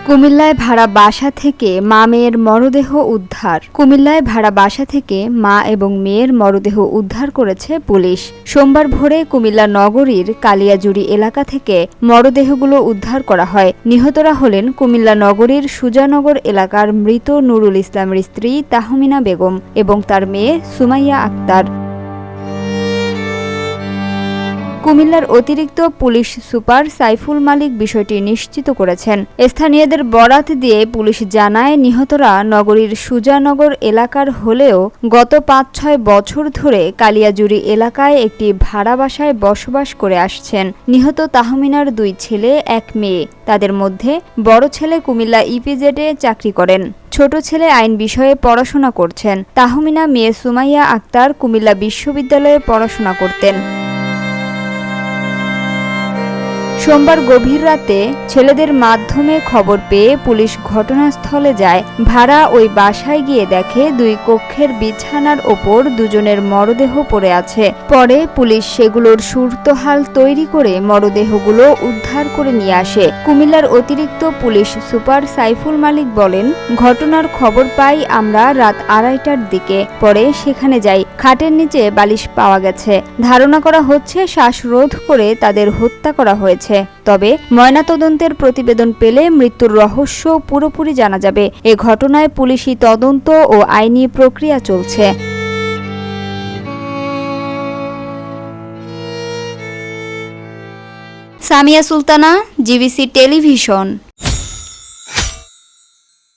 কুমিল্লায় ভাড়া বাসা থেকে মা মেয়ের মরদেহ উদ্ধার। কুমিল্লায় ভাড়া বাসা থেকে মা এবং মেয়ের মরদেহ উদ্ধার করেছে পুলিশ। সোমবার ভোরে কুমিল্লা নগরীর কালিয়াজুড়ি এলাকা থেকে মরদেহগুলো উদ্ধার করা হয়। নিহতরা হলেন কুমিল্লা নগরীর সুজানগর এলাকার মৃত নুরুল ইসলামের স্ত্রী তাহমিনা বেগম এবং তার মেয়ে সুমাইয়া আক্তার। কুমিল্লার অতিরিক্ত পুলিশ সুপার সাইফুল মালিক বিষয়টি নিশ্চিত করেছেন। স্থানীয়দের বরাত দিয়ে পুলিশ জানায়, নিহতরা নগরীর সুজানগর এলাকার হলেও গত ৫-৬ বছর ধরে কালিয়াজুড়ি এলাকায় একটি ভাড়া বাসায় বসবাস করে আসছেন। নিহত তাহমিনার 2 ছেলে 1 মেয়ে। তাদের মধ্যে বড় ছেলে কুমিল্লা ইপিজেডে চাকরি করেন, ছোট ছেলে আইন বিষয়ে পড়াশোনা করছেন। তাহমিনা মেয়ে সুমাইয়া আক্তার কুমিল্লা বিশ্ববিদ্যালয়ে পড়াশোনা করতেন। সোমবার গভীর রাতে ছেলেদের মাধ্যমে খবর পেয়ে পুলিশ ঘটনাস্থলে যায়। ভাড়া ওই বাসায় গিয়ে দেখে 2 কক্ষের বিছানার ওপর দুজনের মরদেহ পড়ে আছে। পরে পুলিশ সেগুলোর সুরতহাল তৈরি করে মরদেহগুলো উদ্ধার করে নিয়ে আসে। কুমিল্লার অতিরিক্ত পুলিশ সুপার সাইফুল মালিক বলেন, ঘটনার খবর পাই আমরা রাত 2:30টার দিকে। পরে সেখানে যাই। খাটের নিচে বালিশ পাওয়া গেছে। ধারণা করা হচ্ছে শ্বাসরোধ করে তাদের হত্যা করা হয়েছে। তবে ময়নাতদন্তের প্রতিবেদন পেলে মৃত্যুর রহস্য পুরোপুরি জানা যাবে। এ ঘটনায় পুলিশি তদন্ত ও আইনি প্রক্রিয়া চলছে। Samia Sultana, GBC television.